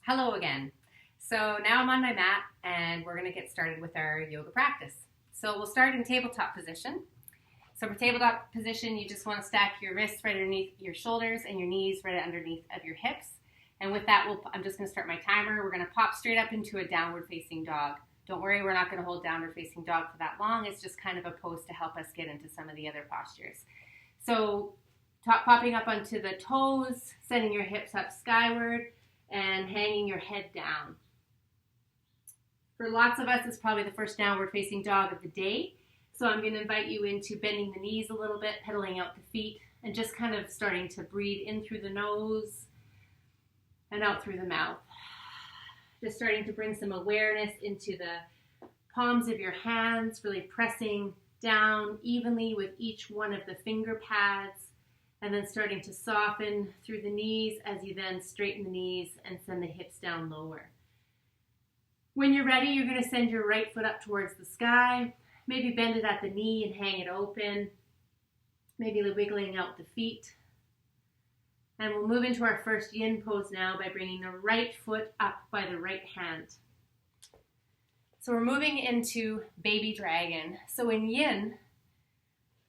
Hello again. So now I'm on my mat and we're going to get started with our yoga practice. So we'll start in tabletop position. So for tabletop position, you just want to stack your wrists right underneath your shoulders and your knees right underneath of your hips. And with that, I'm just going to start my timer. We're going to pop straight up into a downward facing dog. Don't worry, we're not going to hold downward facing dog for that long. It's just kind of a pose to help us get into some of the other postures. So popping up onto the toes, sending your hips up skyward, and hanging your head down. For lots of us, it's probably the first downward facing dog of the day. So I'm going to invite you into bending the knees a little bit, pedaling out the feet, and just kind of starting to breathe in through the nose and out through the mouth. Just starting to bring some awareness into the palms of your hands, really pressing down evenly with each one of the finger pads, and then starting to soften through the knees as you then straighten the knees and send the hips down lower. When you're ready, you're going to send your right foot up towards the sky. Maybe bend it at the knee and hang it open. Maybe wiggling out the feet. And we'll move into our first yin pose now by bringing the right foot up by the right hand. So we're moving into baby dragon. So in yin,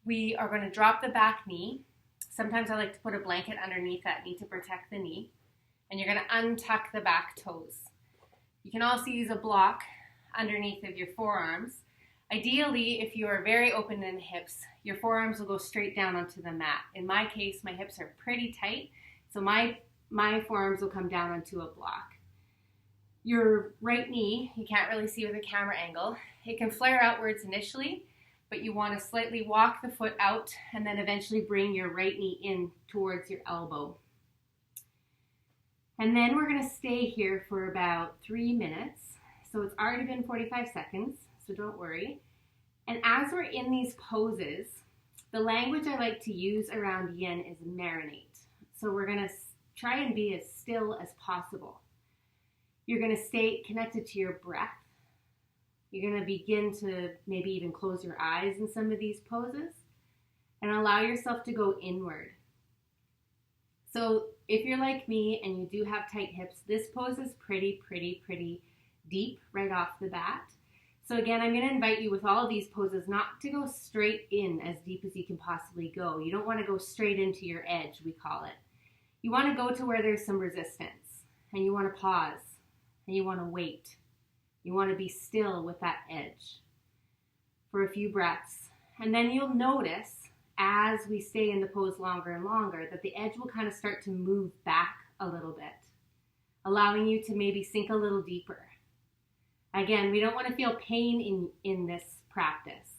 we are going to drop the back knee. Sometimes I like to put a blanket underneath that knee to protect the knee. And you're going to untuck the back toes. You can also use a block underneath of your forearms. Ideally, if you are very open in the hips, your forearms will go straight down onto the mat. In my case, my hips are pretty tight, so my forearms will come down onto a block. Your right knee, you can't really see with a camera angle, it can flare outwards initially, but you want to slightly walk the foot out and then eventually bring your right knee in towards your elbow. And then we're going to stay here for about 3 minutes. So it's already been 45 seconds, so don't worry. And as we're in these poses, the language I like to use around yin is marinate. So we're going to try and be as still as possible. You're going to stay connected to your breath. You're going to begin to maybe even close your eyes in some of these poses and allow yourself to go inward. So if you're like me and you do have tight hips, this pose is pretty deep right off the bat. So again, I'm going to invite you with all of these poses not to go straight in as deep as you can possibly go. You don't want to go straight into your edge, we call it. You want to go to where there's some resistance, and you want to pause, and you want to wait. You want to be still with that edge for a few breaths. And then you'll notice as we stay in the pose longer and longer that the edge will kind of start to move back a little bit, allowing you to maybe sink a little deeper. Again, we don't want to feel pain in this practice.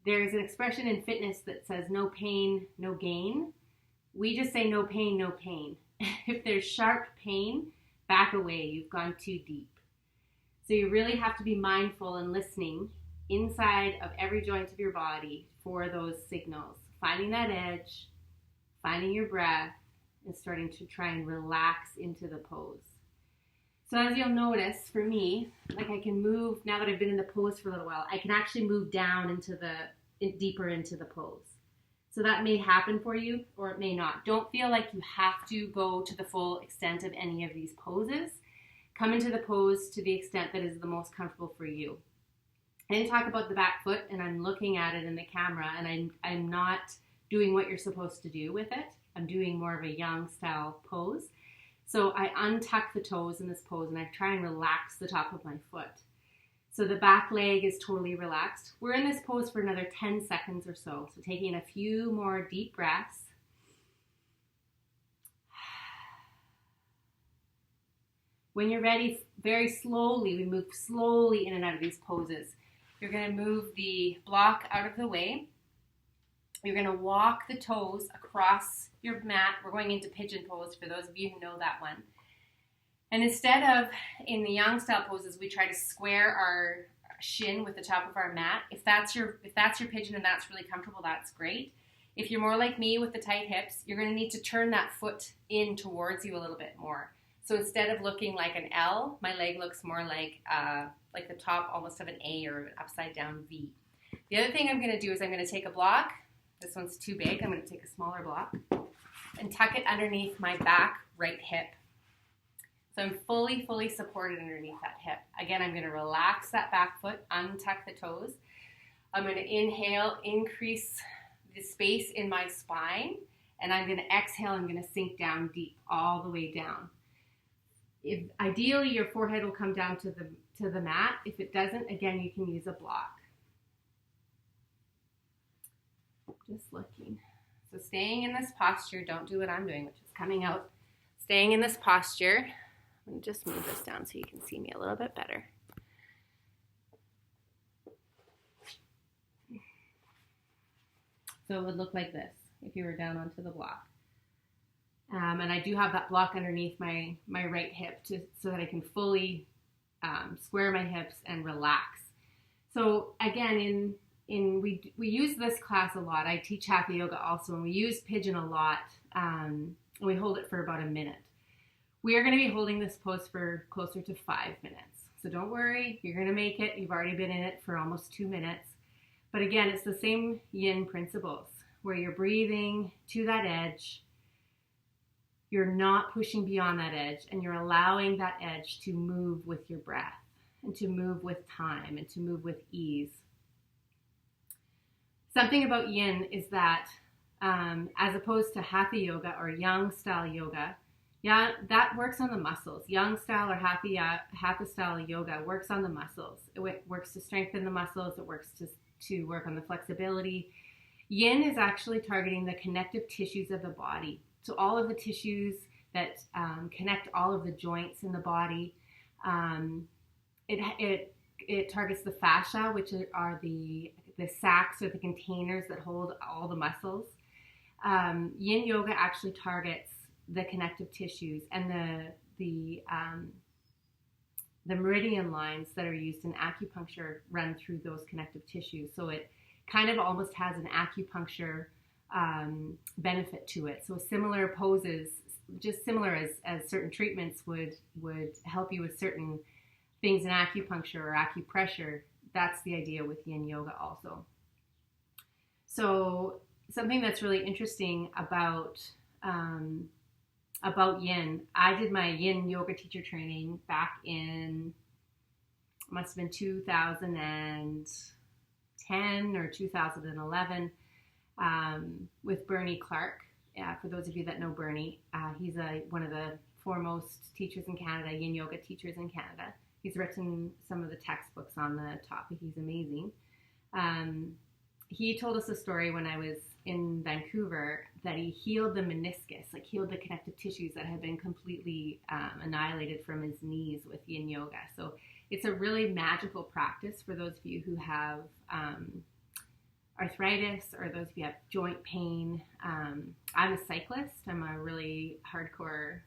There's an expression in fitness that says no pain, no gain. We just say no pain, no pain. If there's sharp pain, back away. You've gone too deep. So you really have to be mindful and listening inside of every joint of your body for those signals. Finding that edge, finding your breath, and starting to try and relax into the pose. So as you'll notice, for me, like I can move, now that I've been in the pose for a little while, I can actually move down deeper into the pose. So that may happen for you, or it may not. Don't feel like you have to go to the full extent of any of these poses. Come into the pose to the extent that is the most comfortable for you. I didn't talk about the back foot, and I'm looking at it in the camera, and I'm not doing what you're supposed to do with it. I'm doing more of a yang style pose. So I untuck the toes in this pose, and I try and relax the top of my foot. So the back leg is totally relaxed. We're in this pose for another 10 seconds or so. So taking a few more deep breaths. When you're ready, very slowly, we move slowly in and out of these poses. You're going to move the block out of the way. You're going to walk the toes across your mat. We're going into pigeon pose for those of you who know that one. And instead of in the yang style poses, we try to square our shin with the top of our mat. If that's your pigeon and that's really comfortable, that's great. If you're more like me with the tight hips, you're going to need to turn that foot in towards you a little bit more. So instead of looking like an L, my leg looks more like the top almost of an A or an upside down V. The other thing I'm going to do is I'm going to take a block. This one's too big. I'm going to take a smaller block and tuck it underneath my back right hip. So I'm fully, fully supported underneath that hip. Again, I'm going to relax that back foot, untuck the toes. I'm going to inhale, increase the space in my spine, and I'm going to exhale, I'm going to sink down deep, all the way down. If ideally your forehead will come down to the mat. If it doesn't, again, you can use a block. Just looking. So staying in this posture, don't do what I'm doing, which is coming out. Staying in this posture. I'm going to just move this down so you can see me a little bit better. So it would look like this if you were down onto the block. And I do have that block underneath my right hip so that I can fully square my hips and relax. So again, we use this class a lot. I teach Hatha Yoga also, and we use pigeon a lot. And we hold it for about a minute. We are going to be holding this pose for closer to 5 minutes. So don't worry, you're going to make it. You've already been in it for almost 2 minutes. But again, it's the same yin principles where you're breathing to that edge. You're not pushing beyond that edge, and you're allowing that edge to move with your breath and to move with time and to move with ease. Something about yin is that as opposed to Hatha Yoga or Yang style yoga, that works on the muscles. Yang style or Hatha style yoga works on the muscles. It works to strengthen the muscles. It works to work on the flexibility. Yin is actually targeting the connective tissues of the body. So all of the tissues that connect all of the joints in the body. It targets the fascia, which are the sacs or the containers that hold all the muscles. Yin yoga actually targets the connective tissues and the meridian lines that are used in acupuncture run through those connective tissues. So it kind of almost has an acupuncture benefit to it. So similar poses, just similar as certain treatments would help you with certain things in acupuncture or acupressure. That's the idea with yin yoga also. So something that's really interesting about yin, I did my yin yoga teacher training back in, must have been 2010 or 2011 with Bernie Clark. For those of you that know Bernie, he's one of the foremost teachers in Canada, yin yoga teachers in Canada. He's written some of the textbooks on the topic. He's amazing. He told us a story when I was in Vancouver that he healed the meniscus, like healed the connective tissues that had been completely annihilated from his knees with yin yoga. So it's a really magical practice for those of you who have arthritis or those of you who have joint pain. I'm a cyclist. I'm a really hardcore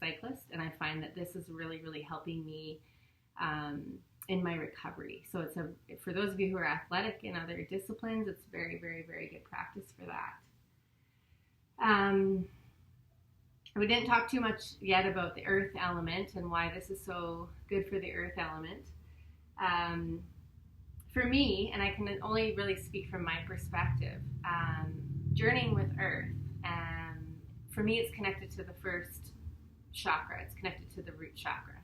cyclist, and I find that this is really, really helping me in my recovery. So it's for those of you who are athletic in other disciplines, it's very, very, very good practice for that. We didn't talk too much yet about the earth element and why this is so good for the earth element. For me, and I can only really speak from my perspective, journeying with earth, for me it's connected to the first chakra. It's connected to the root chakra.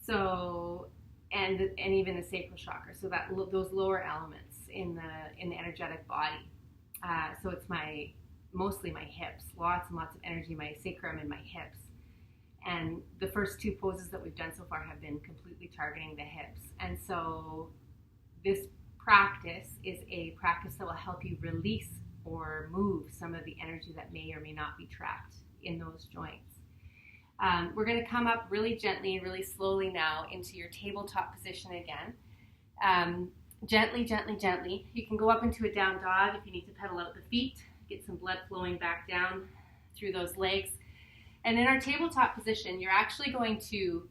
So, and even the sacral chakra. So that those lower elements in the energetic body. So it's mostly my hips, lots and lots of energy, my sacrum and my hips. And the first two poses that we've done so far have been completely targeting the hips. And so this practice is a practice that will help you release or move some of the energy that may or may not be trapped in those joints. We're going to come up really gently and really slowly now into your tabletop position again. Gently, gently, gently. You can go up into a down dog if you need to pedal out the feet, get some blood flowing back down through those legs. And in our tabletop position, you're actually going to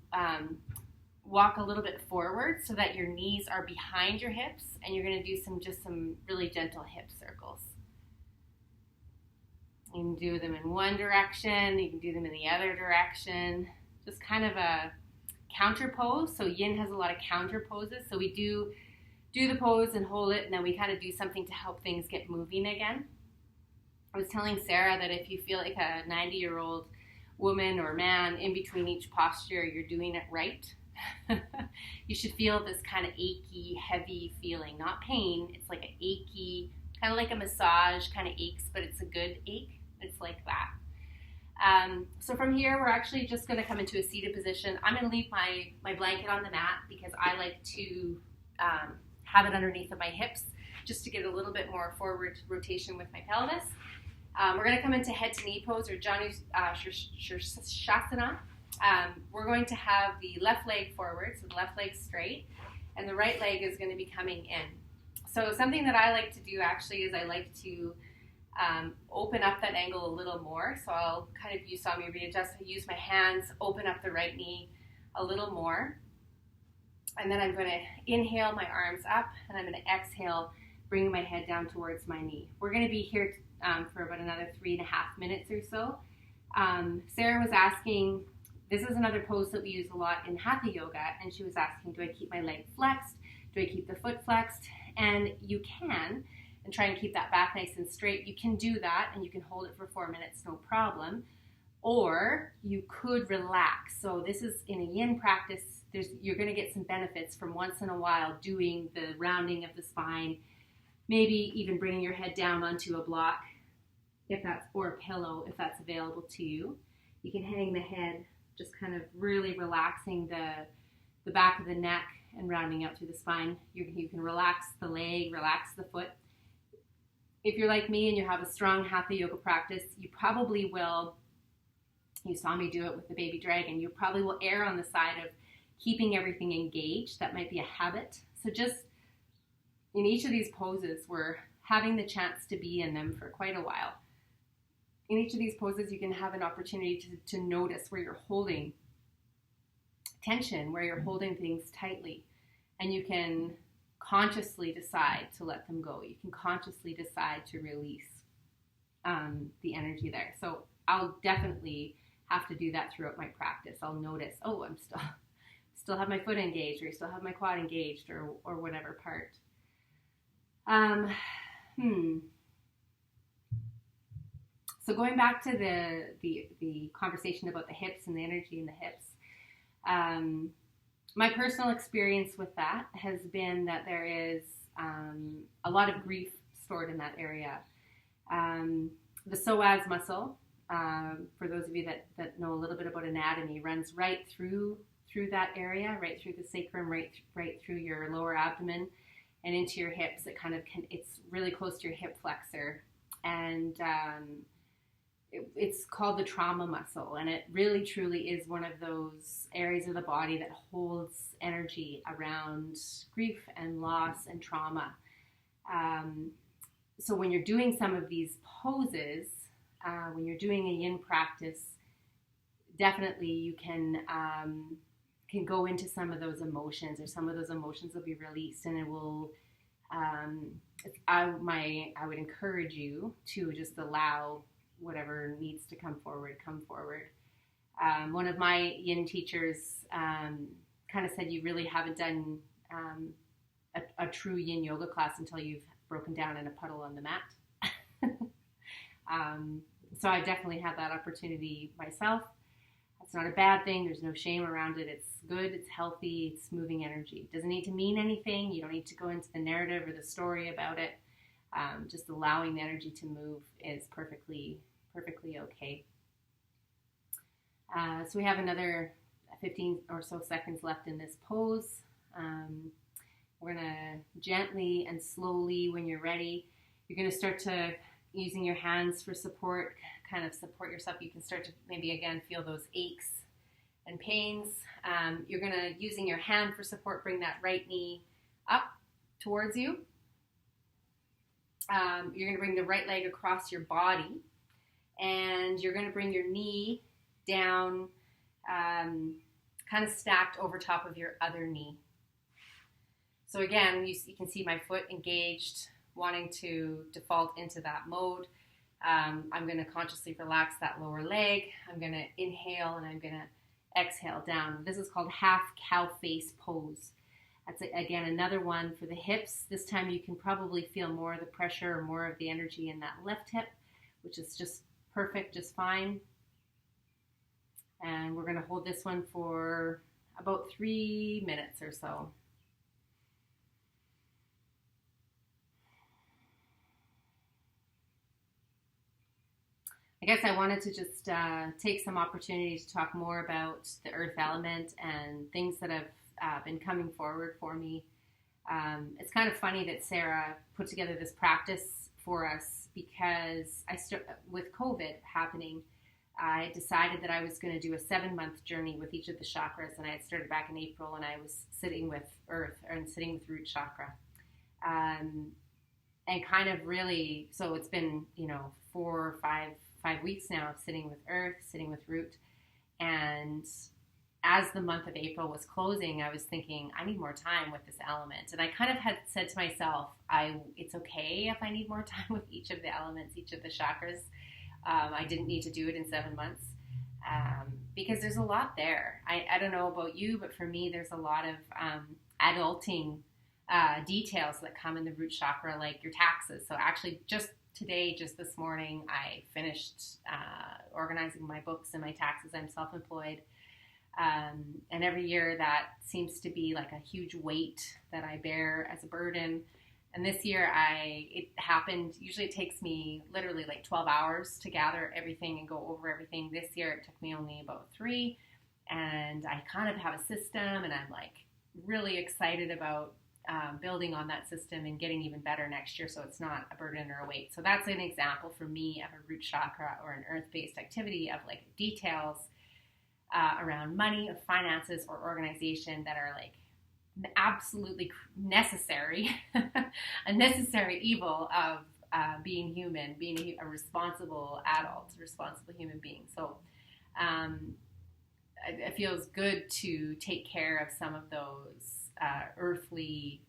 walk a little bit forward so that your knees are behind your hips, and you're going to do some really gentle hip circles. You can do them in one direction, you can do them in the other direction, just kind of a counter pose. So yin has a lot of counter poses. So we do the pose and hold it, and then we kind of do something to help things get moving again. I was telling Sarah that if you feel like a 90-year-old woman or man, in between each posture, you're doing it right. You should feel this kind of achy, heavy feeling, not pain. It's like an achy, kind of like a massage, kind of aches, but it's a good ache. It's like that. So from here, we're actually just going to come into a seated position. I'm going to leave my blanket on the mat because I like to have it underneath of my hips just to get a little bit more forward rotation with my pelvis. We're going to come into head to knee pose, or Janu Shasana. We're going to have the left leg forward, so the left leg straight, and the right leg is going to be coming in. So something that I like to do actually is I like to open up that angle a little more. So I'll kind of, you saw me readjust, I use my hands, open up the right knee a little more. And then I'm going to inhale my arms up, and I'm going to exhale, bring my head down towards my knee. We're going to be here for about another 3.5 minutes or so. Sarah was asking, this is another pose that we use a lot in Hatha Yoga, and she was asking, do I keep my leg flexed? Do I keep the foot flexed? And you can, and try and keep that back nice and straight. You can do that, and you can hold it for 4 minutes, no problem. Or you could relax. So this is in a yin practice. You're going to get some benefits from once in a while doing the rounding of the spine, maybe even bringing your head down onto a block, or a pillow, if that's available to you. You can hang the head, just kind of really relaxing the back of the neck and rounding out through the spine. You can relax the leg, relax the foot. If you're like me and you have a strong Hatha Yoga practice, you probably will, you saw me do it with the baby dragon, you probably will err on the side of keeping everything engaged. That might be a habit. So just in each of these poses, we're having the chance to be in them for quite a while. In each of these poses, you can have an opportunity to notice where you're holding tension, where you're holding things tightly, and you can consciously decide to let them go. You can consciously decide to release the energy there. So I'll definitely have to do that throughout my practice. I'll notice, oh, I'm still have my foot engaged, or I still have my quad engaged, or whatever part. So going back to the conversation about the hips and the energy in the hips, my personal experience with that has been that there is a lot of grief stored in that area. The psoas muscle, for those of you that know a little bit about anatomy, runs right through that area, right through the sacrum, right through your lower abdomen and into your hips. It's really close to your hip flexor, and it's called the trauma muscle, and it really truly is one of those areas of the body that holds energy around grief and loss and trauma. So when you're doing some of these poses, when you're doing a yin practice, definitely you can go into some of those emotions, or some of those emotions will be released, and it will I would encourage you to just allow whatever needs to come forward. One of my yin teachers kind of said, you really haven't done a true yin yoga class until you've broken down in a puddle on the mat. So I definitely had that opportunity myself. That's not a bad thing. There's no shame around it. It's good. It's healthy. It's moving energy. It doesn't need to mean anything. You don't need to go into the narrative or the story about it. Just allowing the energy to move is perfectly okay. So we have another 15 or so seconds left in this pose. We're going to gently and slowly, when you're ready, you're going to start to, using your hands for support, kind of support yourself. You can start to maybe again feel those aches and pains. You're going to, using your hand for support, bring that right knee up towards you. You're going to bring the right leg across your body, and you're going to bring your knee down, kind of stacked over top of your other knee. So again, you can see my foot engaged, wanting to default into that mode. I'm going to consciously relax that lower leg. I'm going to inhale, and I'm going to exhale down. This is called half cow face pose. That's, again, another one for the hips. This time you can probably feel more of the pressure or more of the energy in that left hip, which is just perfect, just fine. And we're going to hold this one for about 3 minutes or so. I guess I wanted to just take some opportunity to talk more about the earth element and things that have been coming forward for me. It's kind of funny that Sarah put together this practice for us because with COVID happening, I decided that I was going to do a 7-month journey with each of the chakras, and I had started back in April, and I was sitting with earth and sitting with root chakra. And kind of really, so it's been, 4 or 5 weeks now of sitting with earth, sitting with root. And as the month of April was closing, I was thinking, I need more time with this element. And I kind of had said to myself, it's okay if I need more time with each of the elements, each of the chakras. I didn't need to do it in 7 months because there's a lot there. I don't know about you, but for me, there's a lot of adulting details that come in the root chakra, like your taxes. So actually just this morning, I finished organizing my books and my taxes. I'm self-employed. And every year that seems to be like a huge weight that I bear as a burden. And this year it happened, usually it takes me literally like 12 hours to gather everything and go over everything. This year it took me only about 3. And I kind of have a system, and I'm like really excited about building on that system and getting even better next year, so it's not a burden or a weight. So that's an example for me of a root chakra or an earth-based activity of like details around money, of finances, or organization that are like absolutely necessary, a necessary evil of being human, being a responsible adult, a responsible human being. So it feels good to take care of some of those earthly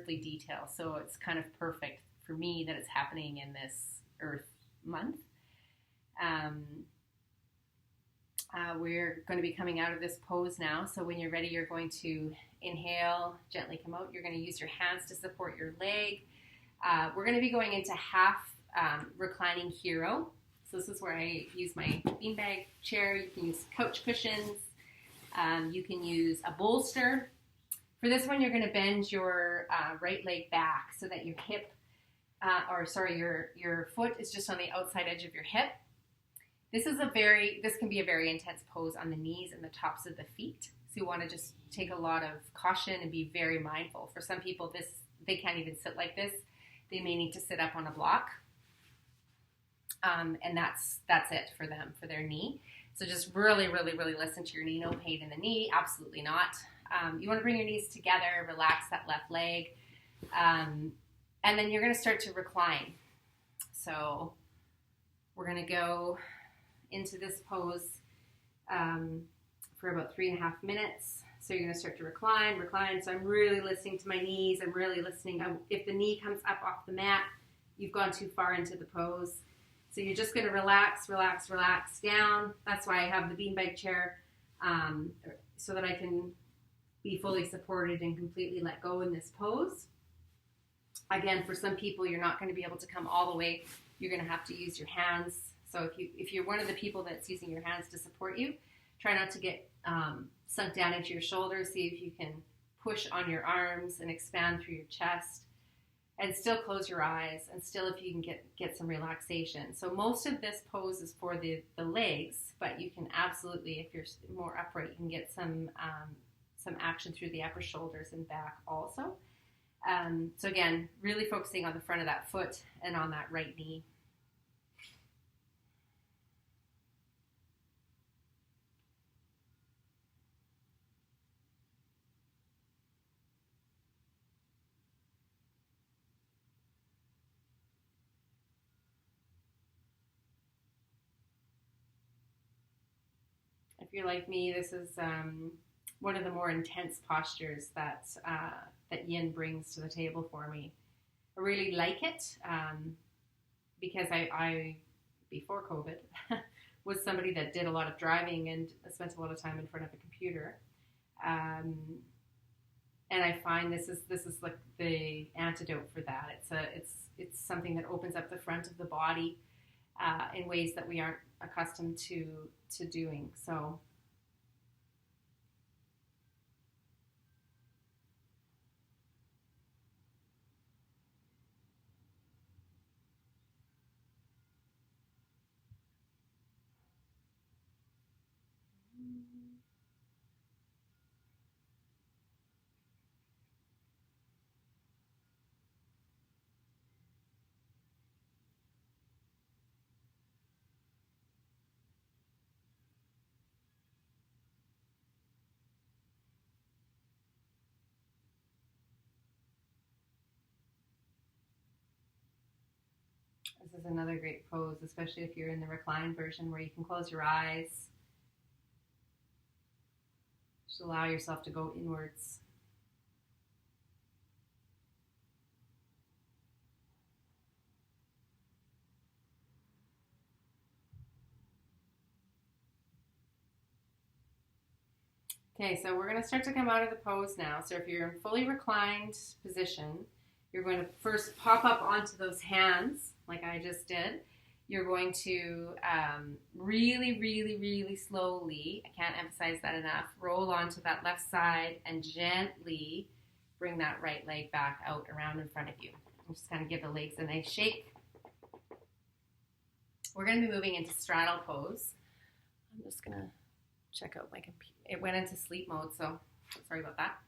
details. So it's kind of perfect for me that it's happening in this Earth month. We're going to be coming out of this pose now. So when you're ready, you're going to inhale, gently come out. You're going to use your hands to support your leg. We're going to be going into half reclining hero. So this is where I use my beanbag chair. You can use couch cushions. You can use a bolster. For this one, you're going to bend your right leg back so that your hip, your foot is just on the outside edge of your hip. This can be a very intense pose on the knees and the tops of the feet. So you want to just take a lot of caution and be very mindful. For some people, they can't even sit like this. They may need to sit up on a block. And that's it for them, for their knee. So just really, really, really listen to your knee. No pain in the knee. Absolutely not. You want to bring your knees together, relax that left leg. And then you're going to start to recline. So we're going to go into this pose for about 3.5 minutes. So you're going to start to recline. So I'm really listening to my knees. I'm really listening. If the knee comes up off the mat, you've gone too far into the pose. So you're just going to relax down. That's why I have the beanbag chair, so that I can be fully supported and completely let go in this pose. Again, for some people, you're not going to be able to come all the way. You're going to have to use your hands. So if you're one of the people that's using your hands to support you, try not to get sunk down into your shoulders. See if you can push on your arms and expand through your chest, and still close your eyes, and still if you can get some relaxation. So most of this pose is for the legs, but you can absolutely, if you're more upright, you can get some action through the upper shoulders and back also. So again, really focusing on the front of that foot and on that right knee. If you're like me, this is one of the more intense postures that yin brings to the table for me. I really like it because I before COVID, was somebody that did a lot of driving and spent a lot of time in front of a computer. And I find this is like the antidote for that. It's something that opens up the front of the body in ways that we aren't accustomed to doing. So This is another great pose, especially if you're in the reclined version where you can close your eyes. Just allow yourself to go inwards. Okay, so we're going to start to come out of the pose now. So if you're in fully reclined position, you're going to first pop up onto those hands like I just did. You're going to really, really, really slowly, I can't emphasize that enough, roll onto that left side and gently bring that right leg back out around in front of you. I'm just going to give the legs a nice shake. We're going to be moving into straddle pose. I'm just going to check out my computer. It went into sleep mode, so sorry about that.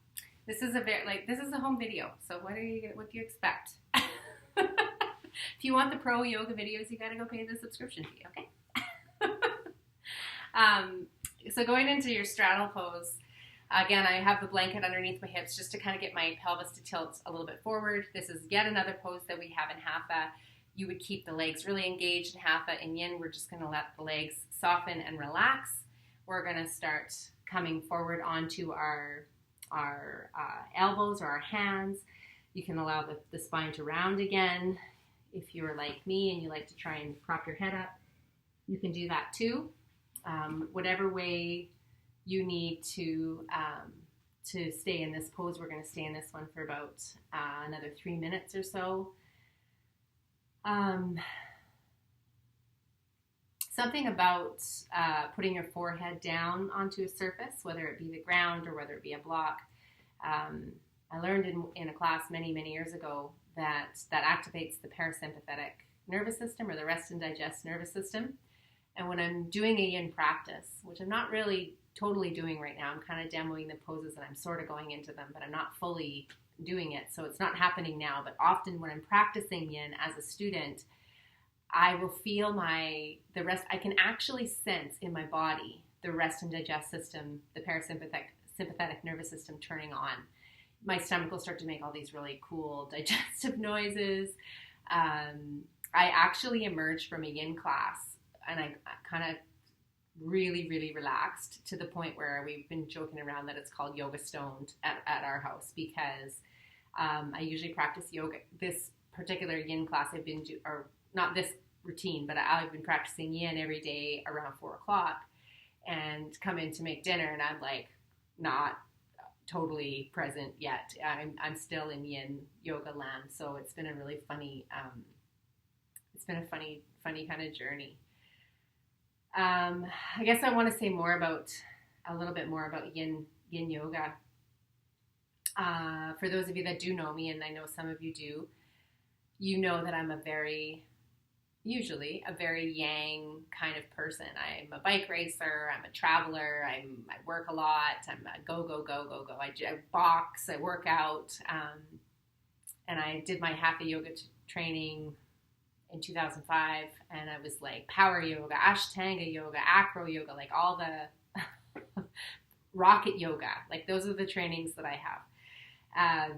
This is a home video, so what do you expect? If you want the pro yoga videos, you got to go pay the subscription fee, okay? So going into your straddle pose, again, I have the blanket underneath my hips just to kind of get my pelvis to tilt a little bit forward. This is yet another pose that we have in Hatha. You would keep the legs really engaged in Hatha. In Yin, we're just going to let the legs soften and relax. We're going to start coming forward onto our elbows or our hands. You can allow the spine to round again. If you're like me and you like to try and prop your head up, you can do that too. Whatever way you need to stay in this pose, we're going to stay in this one for about another 3 minutes or so. Something about putting your forehead down onto a surface, whether it be the ground or whether it be a block. I learned in a class many, many years ago that activates the parasympathetic nervous system or the rest and digest nervous system. And when I'm doing a yin practice, which I'm not really totally doing right now, I'm kind of demoing the poses and I'm sort of going into them, but I'm not fully doing it. So it's not happening now. But often when I'm practicing yin as a student, I will feel the rest. I can actually sense in my body the rest and digest system, the sympathetic nervous system turning on. My stomach will start to make all these really cool digestive noises. I actually emerged from a yin class and I kind of really, really relaxed to the point where we've been joking around that it's called yoga stoned at our house because I usually practice yoga. This particular yin class I've been or not this routine, but I've been practicing yin every day around 4 o'clock and come in to make dinner and I'm like not totally present yet. I'm still in yin yoga land, so it's been a really funny funny kind of journey. I guess I want to say a little bit more about yin yoga. For those of you that do know me, and I know some of you do, you know that I'm usually a very yang kind of person. I'm a bike racer, I'm a traveler, I work a lot, I'm a go. I box, I work out, and I did my Hatha yoga training in 2005, and I was like power yoga, Ashtanga yoga, acro yoga, like all the rocket yoga, like those are the trainings that I have.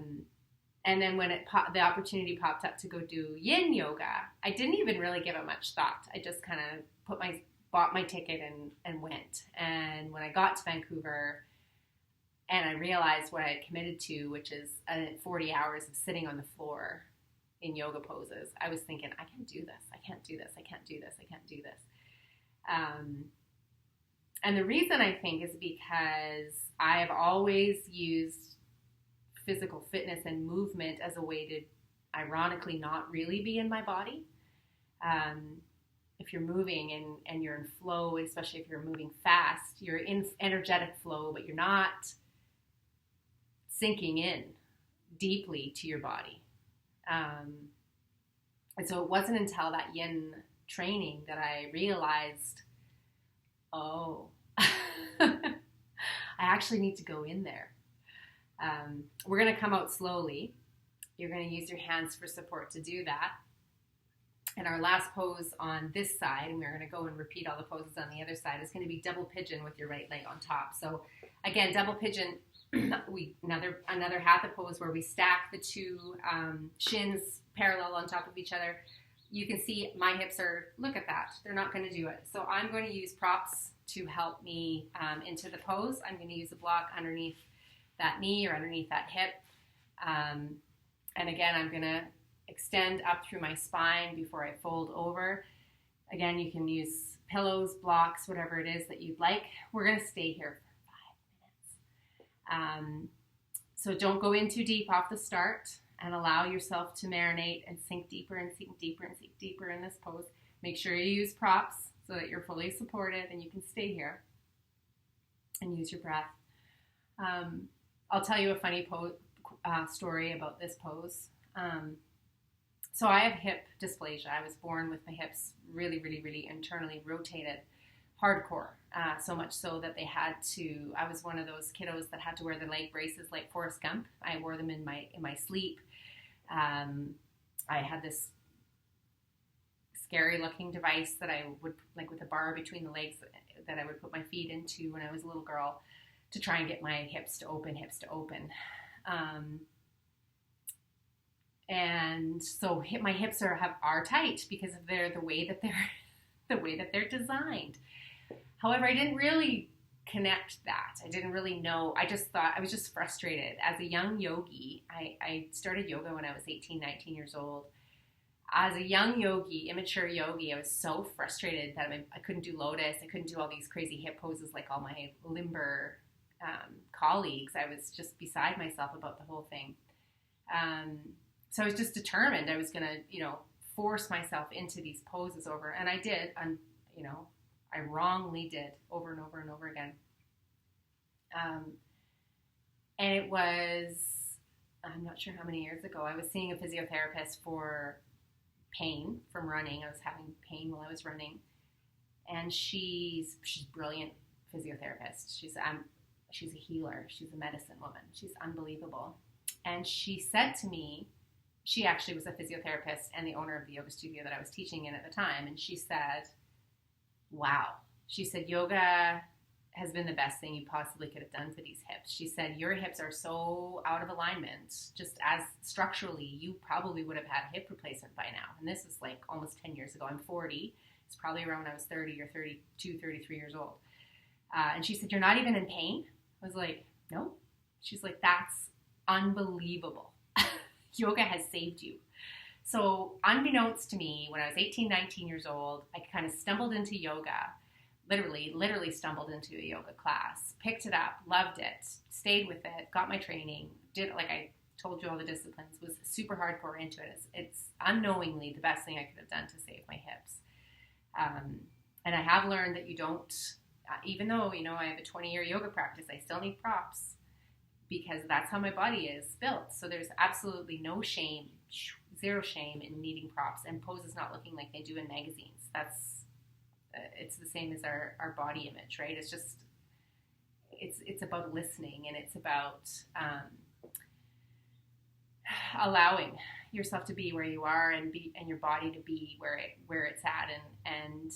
And then when the opportunity popped up to go do yin yoga, I didn't even really give it much thought. I just kind of bought my ticket and went. And when I got to Vancouver and I realized what I had committed to, which is 40 hours of sitting on the floor in yoga poses, I was thinking, I can't do this. I can't do this. I can't do this. I can't do this. And the reason I think is because I have always used physical fitness and movement as a way to ironically not really be in my body. If you're moving and you're in flow, especially if you're moving fast, you're in energetic flow, but you're not sinking in deeply to your body. And so it wasn't until that yin training that I realized, actually need to go in there. We're going to come out slowly. You're going to use your hands for support to do that. And our last pose on this side, and we're going to go and repeat all the poses on the other side, is going to be double pigeon with your right leg on top. So again, double pigeon, another hatha pose where we stack the two shins parallel on top of each other. You can see my hips are, look at that, they're not going to do it. So I'm going to use props to help me into the pose. I'm going to use a block underneath that knee or underneath that hip. And again, I'm going to extend up through my spine before I fold over. Again, you can use pillows, blocks, whatever it is that you'd like. We're going to stay here for 5 minutes. So don't go in too deep off the start, and allow yourself to marinate and sink deeper and sink deeper and sink deeper in this pose. Make sure you use props so that you're fully supported and you can stay here and use your breath. I'll tell you a funny story about this pose. So I have hip dysplasia. I was born with my hips really, really, really internally rotated, hardcore. So much so that I was one of those kiddos that had to wear the leg braces like Forrest Gump. I wore them in my sleep. I had this scary looking device that I would, like with a bar between the legs, that I would put my feet into when I was a little girl to try and get my hips to open. And so my hips are tight because of the way that they're designed. However, I didn't really connect that. I didn't really know. I just thought I was just frustrated. As a young yogi, I started yoga when I was 18, 19 years old. As a young yogi, immature yogi, I was so frustrated that I couldn't do lotus. I couldn't do all these crazy hip poses like all my limber colleagues. I was just beside myself about the whole thing. So I was just determined I was going to, force myself into these poses over. And I did, and, I wrongly did over and over and over again. And it was, I'm not sure how many years ago, I was seeing a physiotherapist for pain from running. I was having pain while I was running. And she's brilliant physiotherapist. She's a healer. She's a medicine woman. She's unbelievable. And she said to me, she actually was a physiotherapist and the owner of the yoga studio that I was teaching in at the time. And she said, wow. She said, yoga has been the best thing you possibly could have done for these hips. She said, your hips are so out of alignment, just as structurally, you probably would have had hip replacement by now. And this is like almost 10 years ago. I'm 40. It's probably around when I was 30 or 32, 33 years old. And she said, you're not even in pain? I was like, no. She's like, that's unbelievable. Yoga has saved you. So unbeknownst to me, when I was 18, 19 years old, I kind of stumbled into yoga, literally stumbled into a yoga class, picked it up, loved it, stayed with it, got my training, did, like I told you, all the disciplines, was super hardcore into it. It's unknowingly the best thing I could have done to save my hips. And I have learned that you don't, even though, I have a 20-year yoga practice, I still need props because that's how my body is built. So there's absolutely no shame, zero shame in needing props and poses not looking like they do in magazines. It's the same as our body image, right? It's just, it's about listening, and it's about allowing yourself to be where you are and your body to be where it's at, and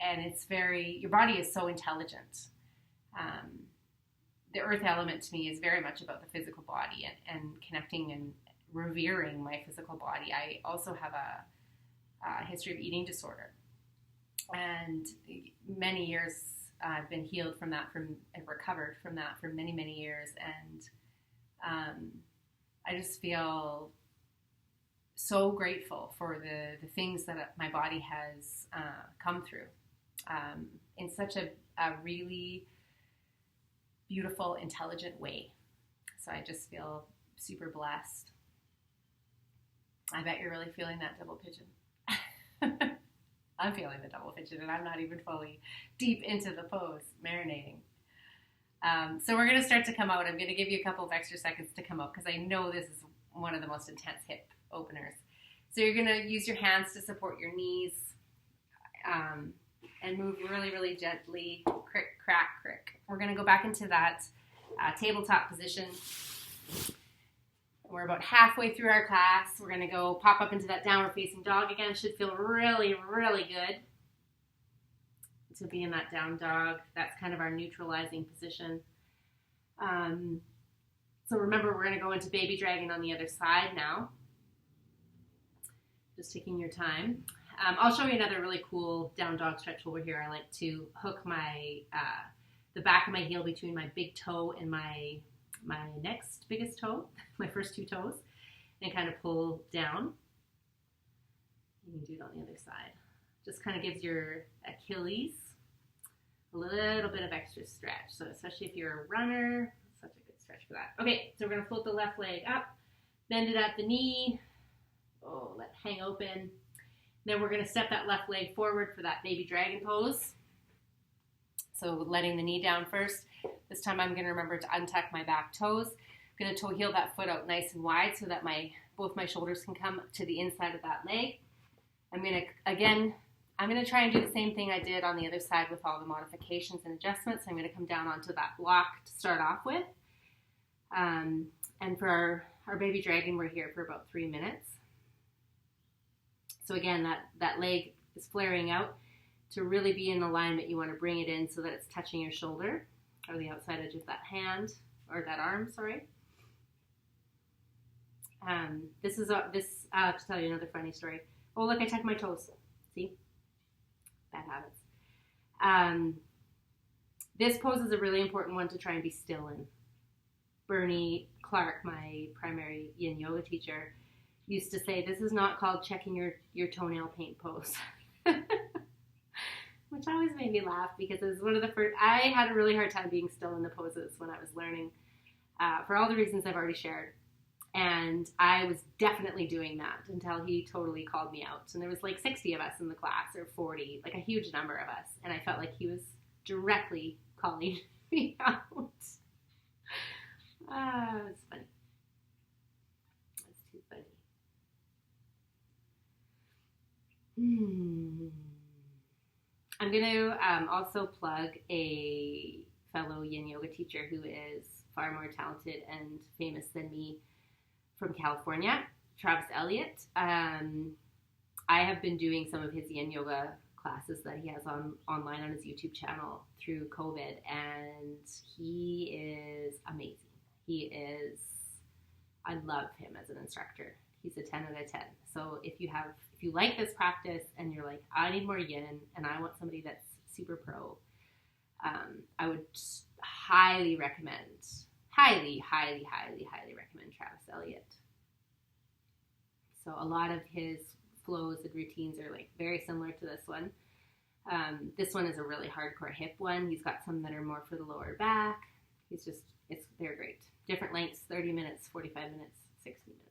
it's your body is so intelligent. The earth element to me is very much about the physical body and connecting and revering my physical body. I also have a history of eating disorder, and many years I've been healed from that. I've recovered from that for many, many years, and I just feel so grateful for the things that my body has come through in such a really beautiful, intelligent way. So I just feel super blessed. I bet you're really feeling that double pigeon. I'm feeling the double pigeon, and I'm not even fully deep into the pose, marinating. So we're going to start to come out. I'm going to give you a couple of extra seconds to come out because I know this is one of the most intense hip openers. So you're going to use your hands to support your knees and move really, really gently. Crick, crack, crick. We're we're going to go back into that tabletop position. We're about halfway through our class. We're going to go pop up into that downward facing dog again. It should feel really, really good to be in that down dog. That's kind of our neutralizing position. So remember, we're going to go into baby dragon on the other side now. Just taking your time. I'll show you another really cool down dog stretch over here. I like to hook my the back of my heel between my big toe and my next biggest toe, my first two toes, and kind of pull down. You can do it on the other side. Just kind of gives your Achilles a little bit of extra stretch. So especially if you're a runner, such a good stretch for that. Okay, so we're going to float the left leg up, bend it at the knee. Oh, let it hang open. Then we're going to step that left leg forward for that baby dragon pose. So letting the knee down first. This time I'm going to remember to untuck my back toes. I'm going to toe heel that foot out nice and wide so that both my shoulders can come to the inside of that leg. I'm going to try and do the same thing I did on the other side with all the modifications and adjustments. I'm going to come down onto that block to start off with. And for our baby dragon, we're here for about 3 minutes. So again, that leg is flaring out. To really be in alignment, you want to bring it in so that it's touching your shoulder or the outside edge of that hand or that arm, sorry. I'll have to tell you another funny story. Oh, look, I tucked my toes. See? Bad habits. This pose is a really important one to try and be still in. Bernie Clark, my primary yin yoga teacher, used to say, this is not called checking your toenail paint pose. Which always made me laugh because it was one of the first, I had a really hard time being still in the poses when I was learning for all the reasons I've already shared. And I was definitely doing that until he totally called me out. And there was like 60 of us in the class, or 40, like a huge number of us. And I felt like he was directly calling me out. It was funny. That's too funny. I'm going to also plug a fellow yin yoga teacher who is far more talented and famous than me from California, Travis Elliott. I have been doing some of his yin yoga classes that he has online on his YouTube channel through COVID, and he is amazing. I love him as an instructor. He's a 10 out of 10. So if you like this practice and you're like, I need more yin and I want somebody that's super pro, I would highly recommend Travis Elliott. So a lot of his flows and routines are like very similar to this one. This one is a really hardcore hip one. He's got some that are more for the lower back. They're great. Different lengths, 30 minutes, 45 minutes, 60 minutes.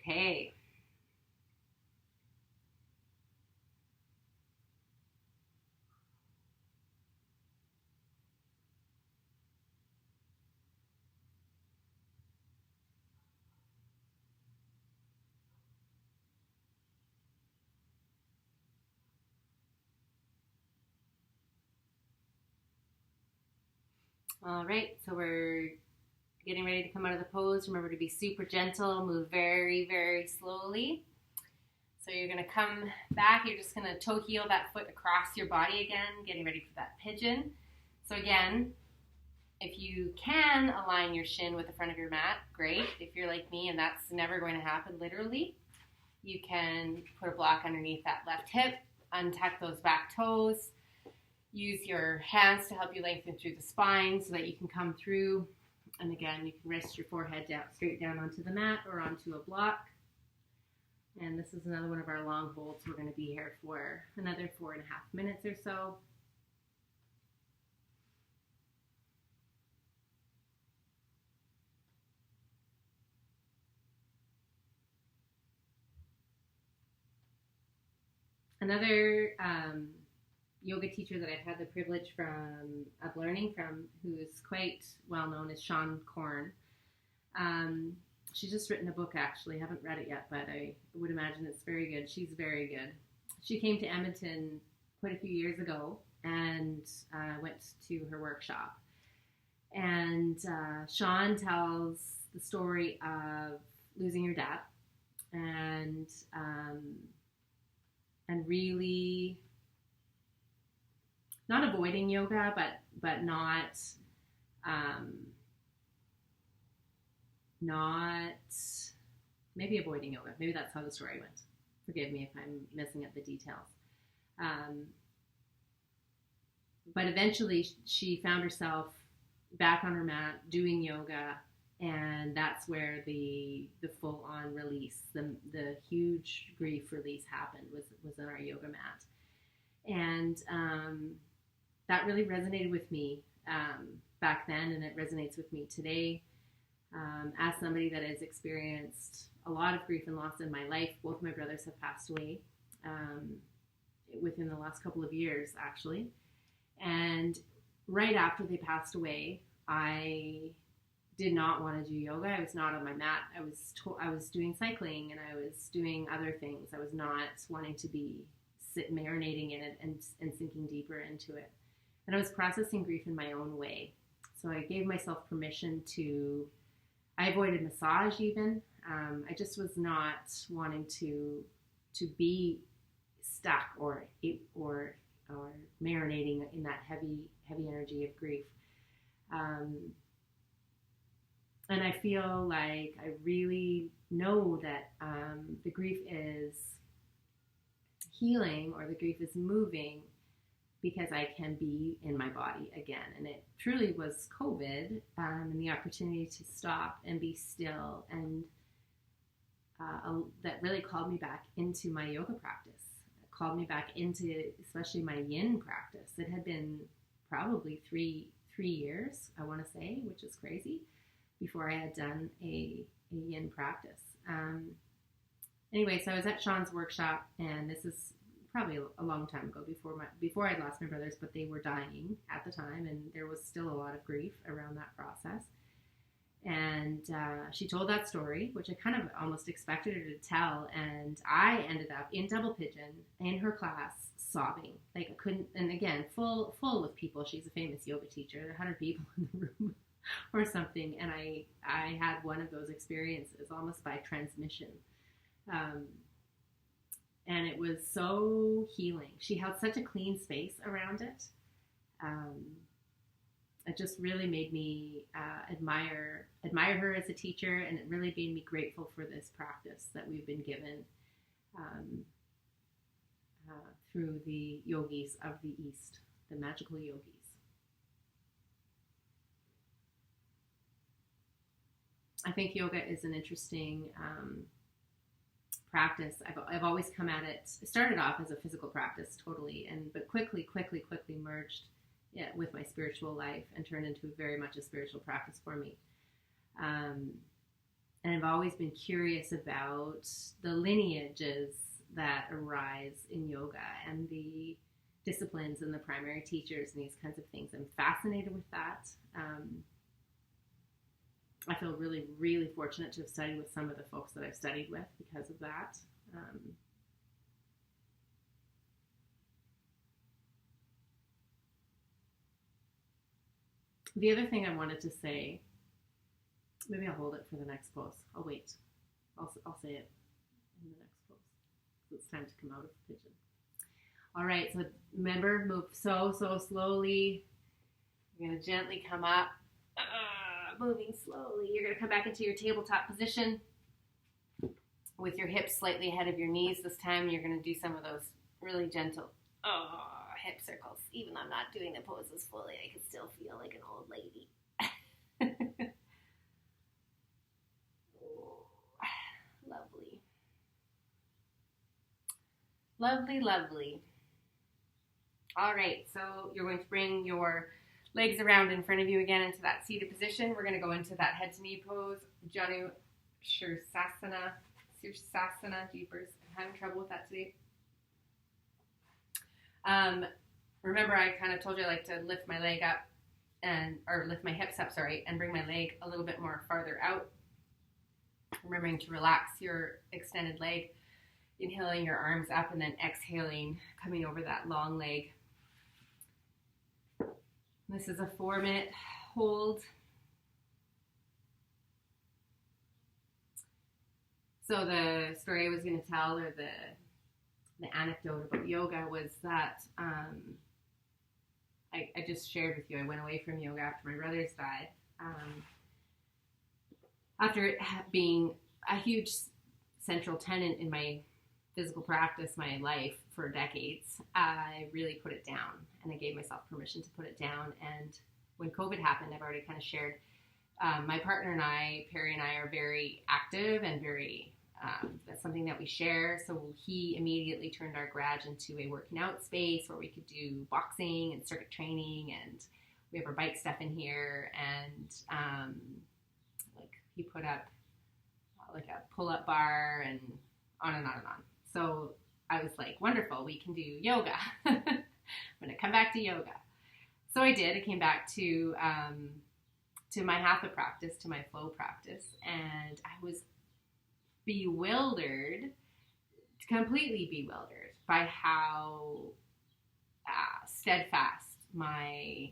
Okay. All right, so we're getting ready to come out of the pose. Remember to be super gentle, move very, very slowly. So you're going to come back. You're just going to toe heel that foot across your body again, getting ready for that pigeon. So again, if you can align your shin with the front of your mat, great. If you're like me and that's never going to happen literally, you can put a block underneath that left hip, untuck those back toes, use your hands to help you lengthen through the spine so that you can come through. And again, you can rest your forehead down, straight down onto the mat or onto a block. And this is another one of our long holds. We're going to be here for another 4.5 minutes or so. Another yoga teacher that I've had the privilege of learning from, who is quite well known, is Sean Korn. She's just written a book, actually. I haven't read it yet, but I would imagine it's very good. She's very good. She came to Edmonton quite a few years ago and went to her workshop. And Sean tells the story of losing your dad and really not avoiding yoga, but not maybe avoiding yoga. Maybe that's how the story went. Forgive me if I'm messing up the details. But eventually she found herself back on her mat doing yoga, and that's where the full-on release, the huge grief release happened, was on our yoga mat. And that really resonated with me back then, and it resonates with me today. As somebody that has experienced a lot of grief and loss in my life, both my brothers have passed away within the last couple of years, actually. And right after they passed away, I did not want to do yoga. I was not on my mat. I was doing cycling and I was doing other things. I was not wanting to be marinating in it and sinking deeper into it. And I was processing grief in my own way. So I gave myself permission I avoided massage even. I just was not wanting to be stuck or marinating in that heavy energy of grief. And I feel like I really know that the grief is healing, or the grief is moving, because I can be in my body again. And it truly was COVID and the opportunity to stop and be still, and that really called me back into my yoga practice. It called me back into especially my yin practice. It had been probably three years, I want to say, which is crazy, before I had done a yin practice. Anyway, so I was at Sean's workshop, and this is probably a long time ago, before I'd lost my brothers, but they were dying at the time, and there was still a lot of grief around that process. And she told that story, which I kind of almost expected her to tell, and I ended up in double pigeon in her class sobbing. Like I couldn't, and again, full of people. She's a famous yoga teacher. There are 100 people in the room or something, and I had one of those experiences almost by transmission. And it was so healing. She held such a clean space around it. It just really made me admire her as a teacher, and it really made me grateful for this practice that we've been given through the yogis of the East, the magical yogis. I think yoga is an interesting practice. I've always come at it. It started off as a physical practice, totally, but quickly merged with my spiritual life and turned into very much a spiritual practice for me. And I've always been curious about the lineages that arise in yoga and the disciplines and the primary teachers and these kinds of things. I'm fascinated with that. I feel really, really fortunate to have studied with some of the folks that I've studied with because of that. The other thing I wanted to say, maybe I'll hold it for the next post. I'll wait. I'll say it in the next post. It's time to come out of the pigeon. All right, so remember, move so slowly. You're going to gently come up. Moving slowly. You're going to come back into your tabletop position with your hips slightly ahead of your knees. This time you're going to do some of those really gentle hip circles. Even though I'm not doing the poses fully, I can still feel like an old lady. Lovely. Lovely, lovely. All right, so you're going to bring your legs around in front of you again into that seated position. We're going to go into that head to knee pose, Janu Shirsasana. Jeepers. I'm having trouble with that today. Remember, I kind of told you I like to lift my leg up or lift my hips up, and bring my leg a little bit more farther out. Remembering to relax your extended leg. inhaling your arms up and then exhaling, coming over that long leg. This is a 4-minute hold. So the story I was going to tell, or the anecdote about yoga, was that I just shared with you. I went away from yoga after my brothers died. After it being a huge central tenet in my physical practice, my life for decades, I really put it down, and I gave myself permission to put it down. And when COVID happened, I've already kind of shared, my partner and I, Perry and I, are very active and very, that's something that we share. So he immediately turned our garage into a working out space where we could do boxing and circuit training, and we have our bike stuff in here. And he put up like a pull-up bar and on and on and on. So I was like, wonderful, we can do yoga. I'm going to come back to yoga. So I did. I came back to my hatha practice, to my flow practice, and I was bewildered, completely bewildered by how steadfast my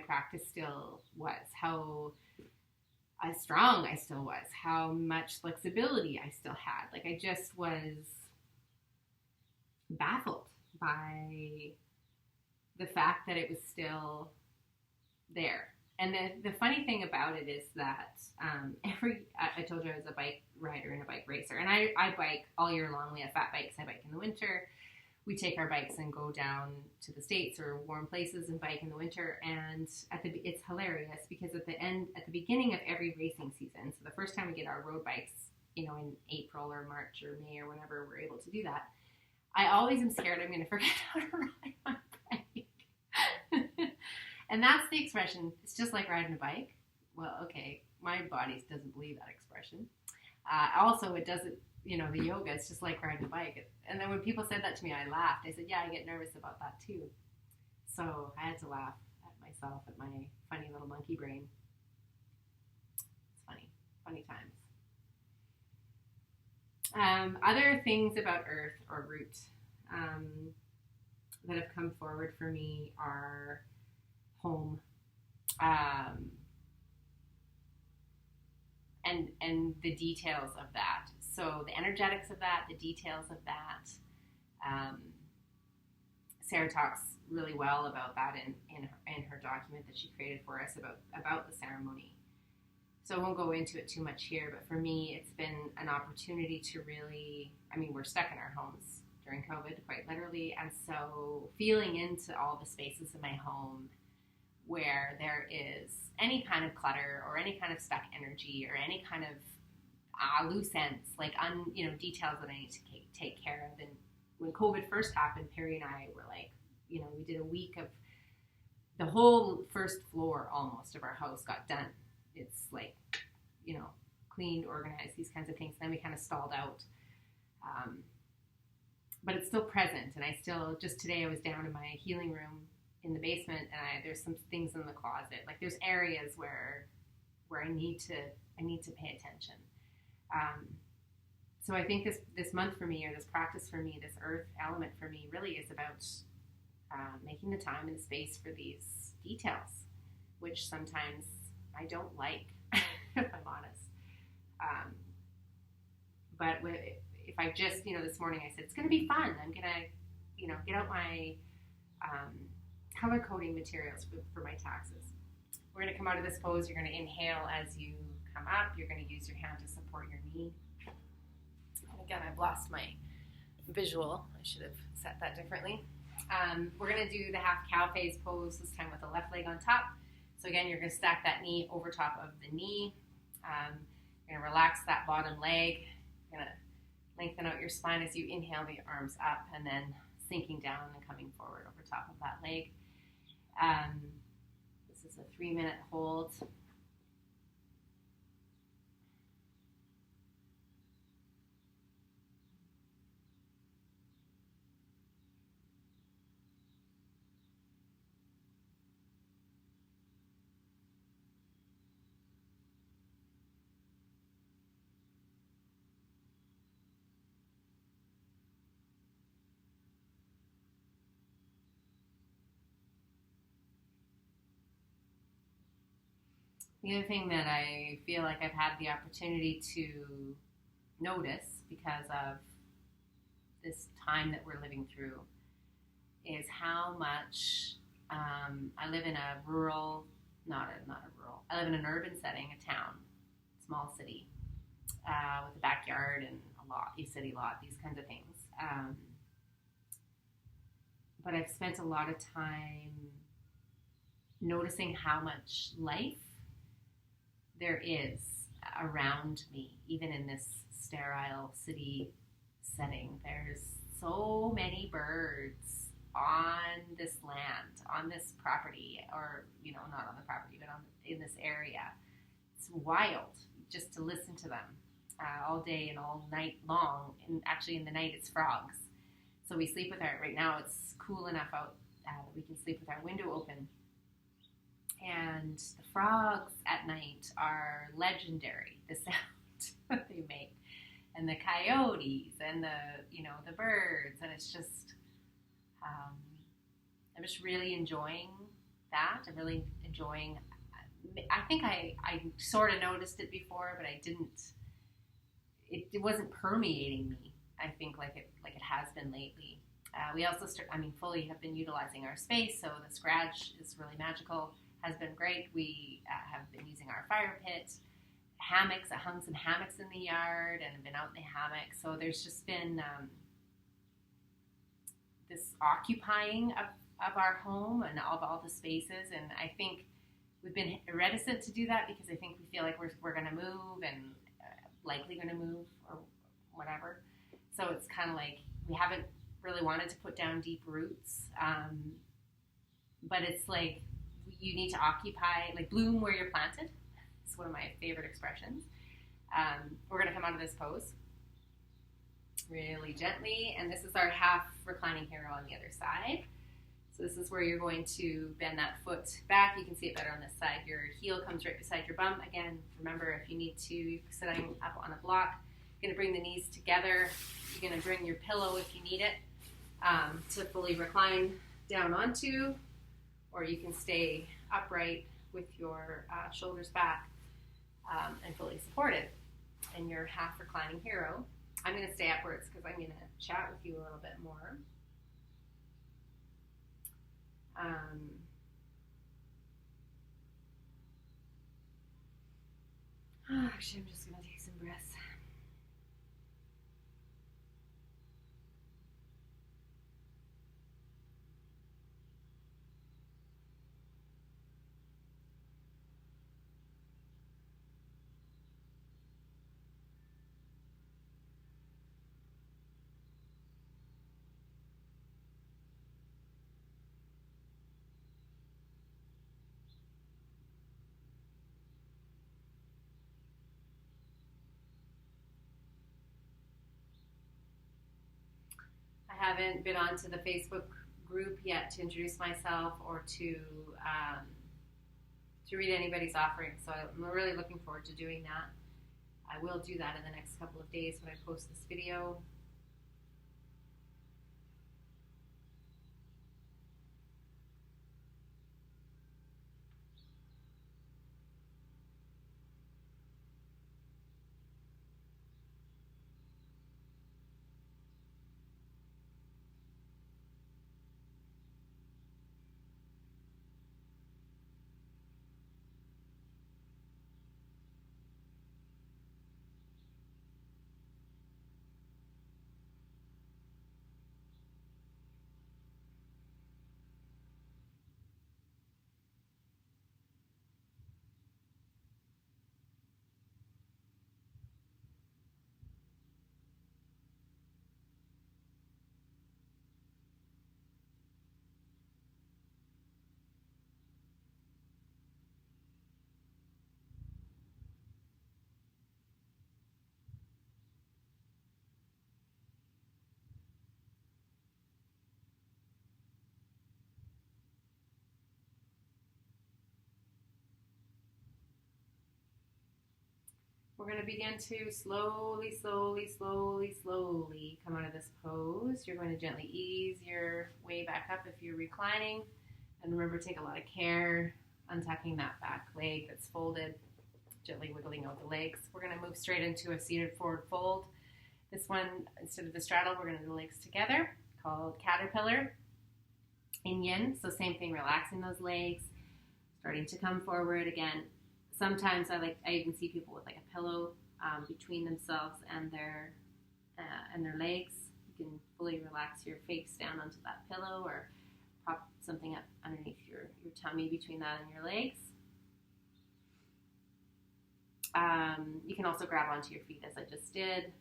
practice still was, how strong I still was, how much flexibility I still had. Like, I just was baffled by the fact that it was still there. And the funny thing about it is that I told you I was a bike rider and a bike racer, and I bike all year long. We have fat bikes. I bike in the winter. We take our bikes and go down to the States or warm places and bike in the winter. And it's hilarious because at the beginning of every racing season, so the first time we get our road bikes, in April or March or May or whenever we're able to do that, I always am scared I'm going to forget how to ride my bike. And that's the expression. It's just like riding a bike. Well, okay, my body doesn't believe that expression. Also, it doesn't, the yoga, it's just like riding a bike. And then when people said that to me, I laughed. I said, yeah, I get nervous about that too. So I had to laugh at myself, at my funny little monkey brain. It's funny times. Other things about earth or root that have come forward for me are home, and the details of that. So the energetics of that, the details of that. Sarah talks really well about that in her document that she created for us about the ceremony. So I won't go into it too much here, but for me, it's been an opportunity to really, we're stuck in our homes during COVID, quite literally, and so feeling into all the spaces in my home where there is any kind of clutter or any kind of stuck energy or any kind of loose ends, like details that I need to take care of. And when COVID first happened, Perry and I were like, we did a week of the whole first floor almost of our house got done. It's like, cleaned, organized, these kinds of things. Then we kind of stalled out. But it's still present. And I still, just today I was down in my healing room in the basement, and there's some things in the closet. Like, there's areas where I need to pay attention. So I think this month for me, or this practice for me, this earth element for me, really is about making the time and space for these details, which sometimes I don't like, if I'm honest. But if I just, this morning I said, it's going to be fun. I'm going to, get out my color coding materials for my taxes. We're going to come out of this pose. You're going to inhale as you come up. You're going to use your hand to support your knee. And again, I've lost my visual. I should have set that differently. We're going to do the half cow phase pose, this time with the left leg on top. So again, you're going to stack that knee over top of the knee. You're going to relax that bottom leg. You're going to lengthen out your spine as you inhale the arms up, and then sinking down and coming forward over top of that leg. This is a 3-minute hold. The other thing that I feel like I've had the opportunity to notice because of this time that we're living through is how much I live in a rural, not a rural, I live in an urban setting, a town, small city, with a backyard and a city lot, these kinds of things. But I've spent a lot of time noticing how much life there is around me, even in this sterile city setting. There's so many birds on this land, on this property, or, not on the property, but in this area. It's wild just to listen to them all day and all night long. And actually in the night it's frogs. So we sleep with right now it's cool enough out that we can sleep with our window open. And the frogs at night are legendary, the sound that they make. And the coyotes and the birds. And it's just, I'm just really enjoying that. I'm really enjoying, I think I sort of noticed it before, but I didn't, it wasn't permeating me, I think, like it has been lately. We also fully have been utilizing our space, so the scratch is really magical, has been great. We have been using our fire pit, hammocks. I hung some hammocks in the yard and have been out in the hammock. So there's just been this occupying of our home and of all the spaces. And I think we've been reticent to do that because I think we feel like we're going to move and likely going to move or whatever. So it's kind of like we haven't really wanted to put down deep roots. But it's like you need to occupy, like bloom where you're planted. It's one of my favorite expressions. We're going to come out of this pose really gently, and this is our half reclining hero on the other side. So this is where you're going to bend that foot back. You can see it better on this side. Your heel comes right beside your bum. Again, remember, if you need to, sitting up on a block, you're going to bring the knees together. You're going to bring your pillow if you need it to fully recline down onto, or you can stay upright with your shoulders back and fully supported in your half reclining hero. I'm going to stay upwards because I'm going to chat with you a little bit more. Actually, I'm just going to take some breaths. I haven't been onto the Facebook group yet to introduce myself or to read anybody's offering, so I'm really looking forward to doing that. I will do that in the next couple of days when I post this video. We're going to begin to slowly come out of this pose. You're going to gently ease your way back up if you're reclining. And remember, take a lot of care untucking that back leg that's folded, gently wiggling out the legs. We're going to move straight into a seated forward fold. This one, instead of the straddle, we're going to do the legs together, called caterpillar in yin. So same thing, relaxing those legs, starting to come forward again. Sometimes I even see people with like a pillow between themselves and their legs. You can fully relax your face down onto that pillow, or prop something up underneath your tummy between that and your legs. You can also grab onto your feet as I just did.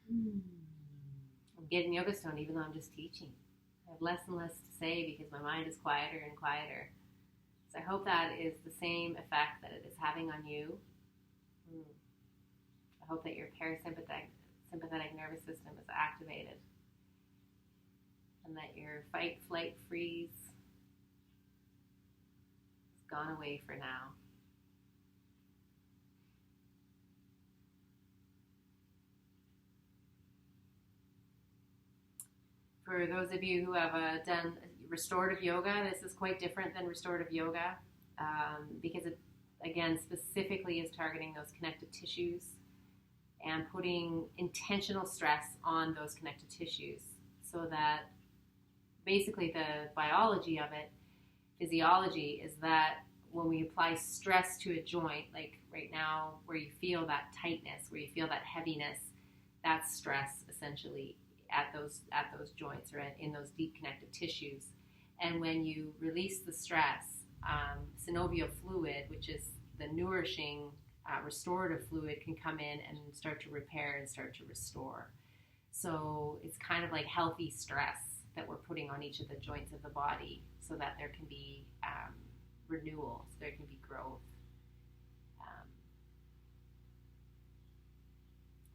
I'm getting yoga stone even though I'm just teaching. I have less and less to say because my mind is quieter and quieter. So I hope that is the same effect that it is having on you. I hope that your parasympathetic nervous system is activated and that your fight, flight, freeze has gone away for now. For those of you who have done restorative yoga, this is quite different than restorative yoga because it, again, specifically is targeting those connective tissues and putting intentional stress on those connective tissues so that basically the biology of it, physiology, is that when we apply stress to a joint, like right now where you feel that tightness, where you feel that heaviness, that's stress essentially at those joints or in those deep connective tissues. And when you release the stress, synovial fluid, which is the nourishing restorative fluid, can come in and start to repair and start to restore. So it's kind of like healthy stress that we're putting on each of the joints of the body so that there can be renewal, so there can be growth.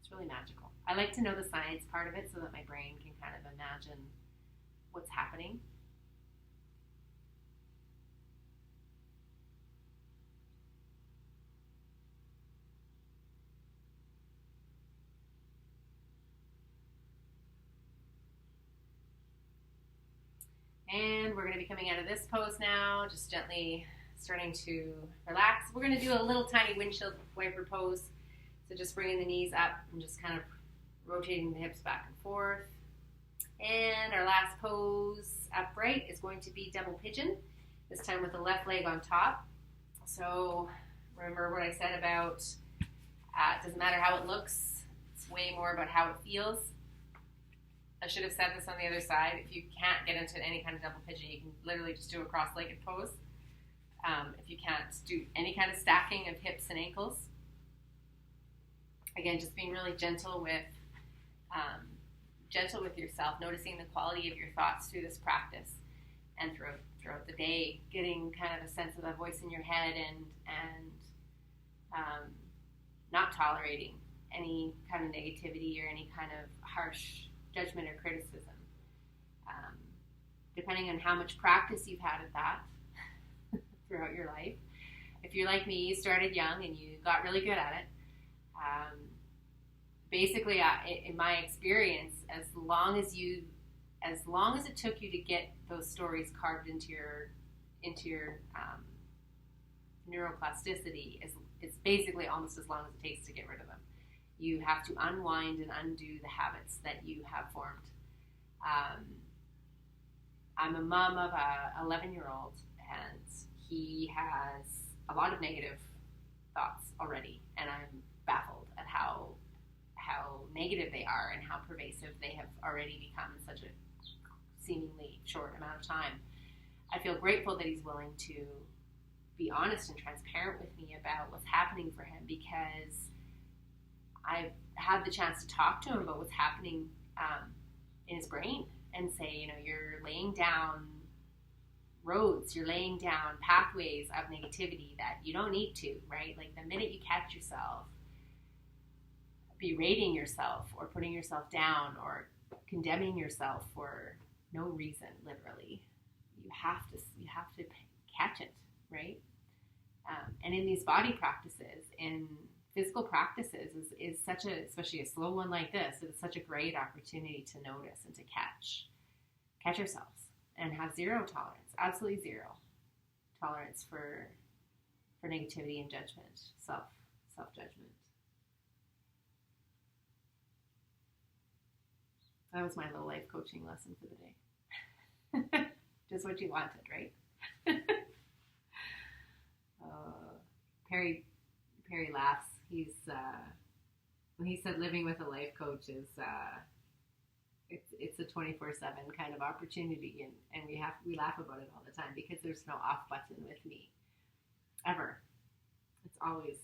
It's really magical. I like to know the science part of it so that my brain can kind of imagine what's happening. And we're going to be coming out of this pose now, just gently starting to relax. We're going to do a little tiny windshield wiper pose. So just bringing the knees up and just kind of rotating the hips back and forth. And our last pose upright is going to be double pigeon, this time with the left leg on top. So remember what I said about it doesn't matter how it looks, it's way more about how it feels. I should have said this on the other side. If you can't get into any kind of double pigeon, you can literally just do a cross-legged pose. If you can't do any kind of stacking of hips and ankles. Again, just being really gentle with yourself, noticing the quality of your thoughts through this practice and throughout the day, getting kind of a sense of that voice in your head and not tolerating any kind of negativity or any kind of harsh judgment or criticism. Depending on how much practice you've had at that throughout your life. If you're like me, you started young and you got really good at it. Basically, in my experience, as long as it took you to get those stories carved into your neuroplasticity, it's basically almost as long as it takes to get rid of them. You have to unwind and undo the habits that you have formed. I'm a mom of a 11-year-old, and he has a lot of negative thoughts already, and I'm baffled at how negative they are and how pervasive they have already become in such a seemingly short amount of time. I feel grateful that he's willing to be honest and transparent with me about what's happening for him, because I've had the chance to talk to him about what's happening in his brain and say, you know, you're laying down roads, you're laying down pathways of negativity that you don't need to, right? Like the minute you catch yourself berating yourself or putting yourself down or condemning yourself for no reason, literally, you have to catch it, right? And in these body practices, in physical practices, is such a, especially a slow one like this, it's such a great opportunity to notice and to catch ourselves and have zero tolerance, absolutely zero tolerance for negativity and judgment, self-judgment. That was my little life coaching lesson for the day. Just what you wanted, right? Perry laughs. He's when he said living with a life coach is it's a 24/7 kind of opportunity, and we laugh about it all the time because there's no off button with me ever. It's always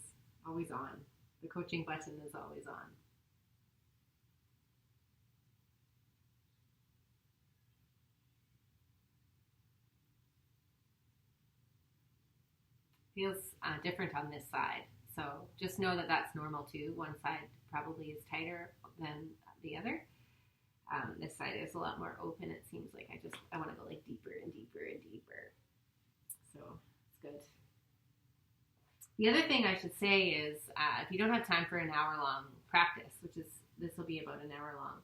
on. The coaching button is always on. Feels different on this side, so just know that that's normal too. One side probably is tighter than the other. This side is a lot more open. It seems like I want to go like deeper and deeper and deeper. So it's good. The other thing I should say is if you don't have time for an hour-long practice, this will be about an hour long,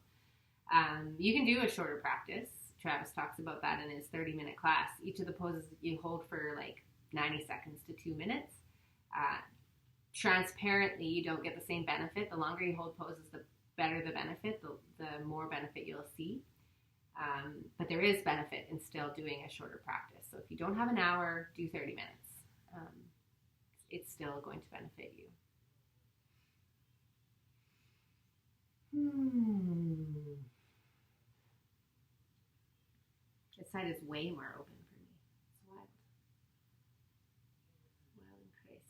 you can do a shorter practice. Travis talks about that in his 30-minute class. Each of the poses you hold for like 90 seconds to 2 minutes. Transparently, you don't get the same benefit. The longer you hold poses, the better the benefit, the more benefit you'll see. But there is benefit in still doing a shorter practice. So if you don't have an hour, do 30 minutes. It's still going to benefit you. This side is way more open for me. It's wild. Wild and crazy.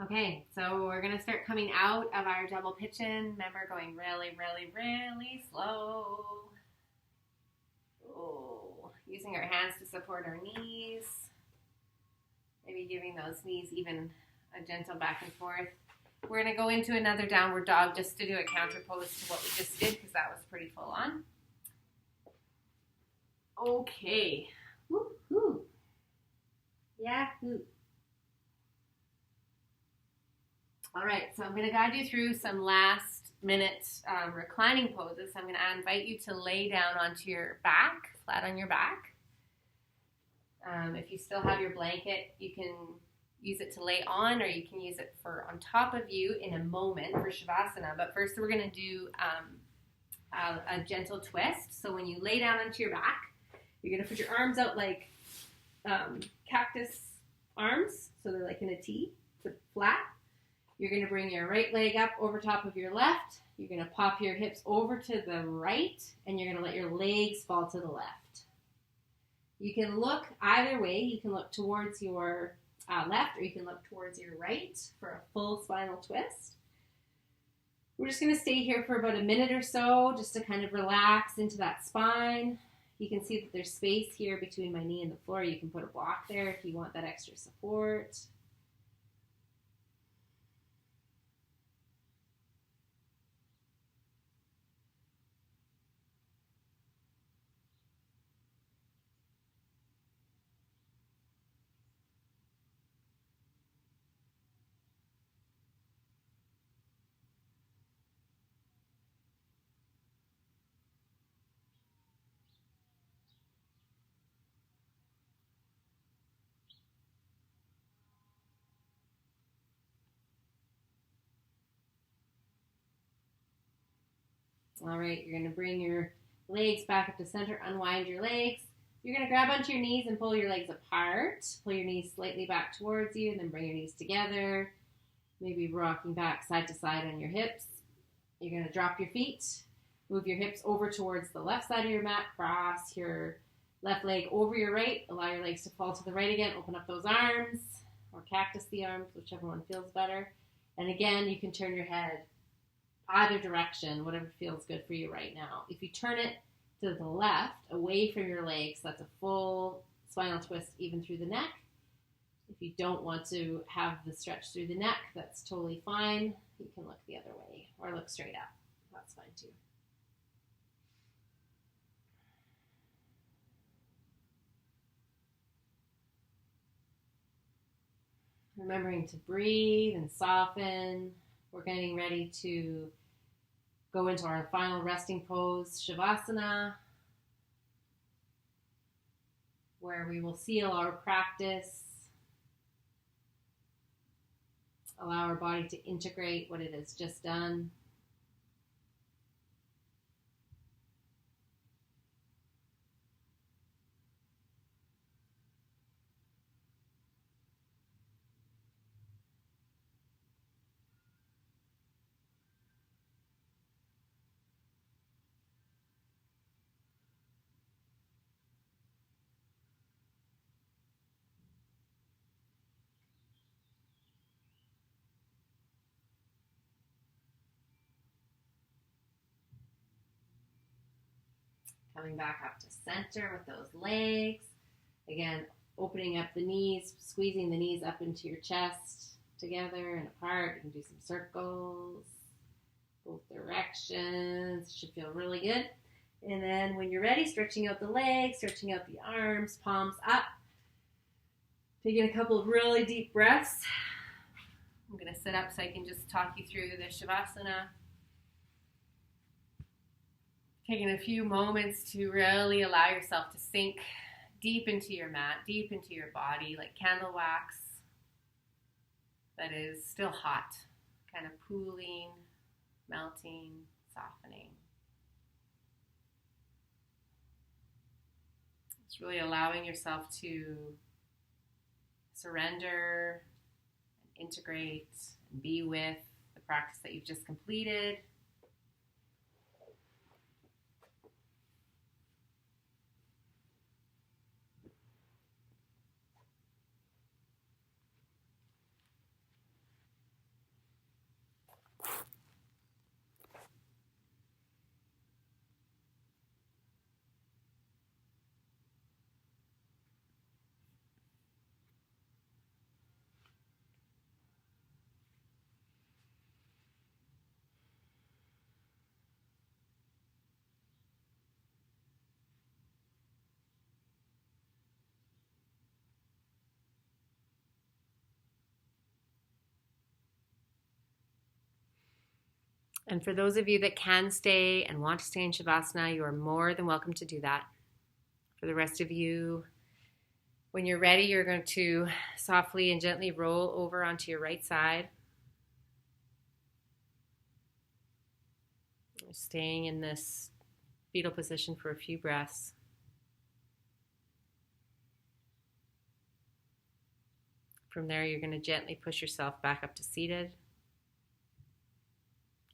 Okay, so we're going to start coming out of our double pitch-in. Remember, going really, really, really slow. Oh, using our hands to support our knees. Maybe giving those knees even a gentle back and forth. We're going to go into another downward dog just to do a counter pose to what we just did because that was pretty full on. Okay. Woo-hoo. Yahoo. All right, so I'm going to guide you through some last minute reclining poses. I'm going to invite you to lay down onto your back, flat on your back. If you still have your blanket, you can use it to lay on, or you can use it for on top of you in a moment for Shavasana. But first we're going to do a gentle twist. So when you lay down onto your back, you're going to put your arms out like cactus arms, so they're like in a T, but flat. You're going to bring your right leg up over top of your left. You're going to pop your hips over to the right, and you're going to let your legs fall to the left. You can look either way. You can look towards your left, or you can look towards your right for a full spinal twist. We're just going to stay here for about a minute or so, just to kind of relax into that spine. You can see that there's space here between my knee and the floor. You can put a block there if you want that extra support. All right, you're going to bring your legs back up to center, unwind your legs. You're going to grab onto your knees and pull your legs apart. Pull your knees slightly back towards you, and then bring your knees together. Maybe rocking back side to side on your hips. You're going to drop your feet. Move your hips over towards the left side of your mat. Cross your left leg over your right. Allow your legs to fall to the right again. Open up those arms, or cactus the arms, whichever one feels better. And again, you can turn your head either direction, whatever feels good for you right now. If you turn it to the left, away from your legs, that's a full spinal twist even through the neck. If you don't want to have the stretch through the neck, that's totally fine. You can look the other way or look straight up. That's fine too. Remembering to breathe and soften. We're getting ready to go into our final resting pose, Shavasana, where we will seal our practice, allow our body to integrate what it has just done. Coming back up to center with those legs. Again, opening up the knees, squeezing the knees up into your chest together and apart. You can do some circles, both directions. Should feel really good. And then when you're ready, stretching out the legs, stretching out the arms, palms up. Taking a couple of really deep breaths. I'm going to sit up so I can just talk you through the Shavasana. Taking a few moments to really allow yourself to sink deep into your mat, deep into your body, like candle wax that is still hot, kind of cooling, melting, softening. It's really allowing yourself to surrender and integrate and be with the practice that you've just completed. And for those of you that can stay and want to stay in Shavasana, you are more than welcome to do that. For the rest of you, when you're ready, you're going to softly and gently roll over onto your right side. Staying in this fetal position for a few breaths. From there, you're going to gently push yourself back up to seated.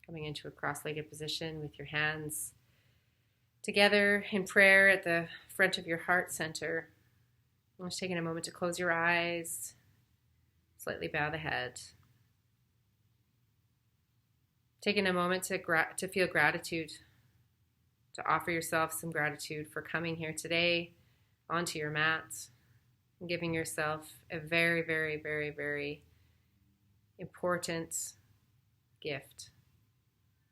Coming into a cross-legged position with your hands together in prayer at the front of your heart center. I'm just taking a moment to close your eyes, slightly bow the head. Taking a moment to feel gratitude, to offer yourself some gratitude for coming here today onto your mat and giving yourself a very, very, very, very important gift.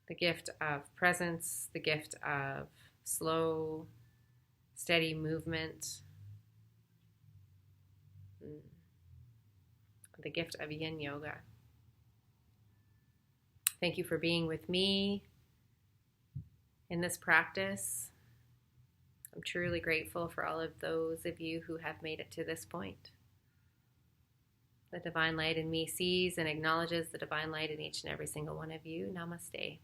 The gift of presence, the gift of slow, steady movement, the gift of yin yoga. Thank you for being with me in this practice. I'm truly grateful for all of those of you who have made it to this point. The divine light in me sees and acknowledges the divine light in each and every single one of you. Namaste.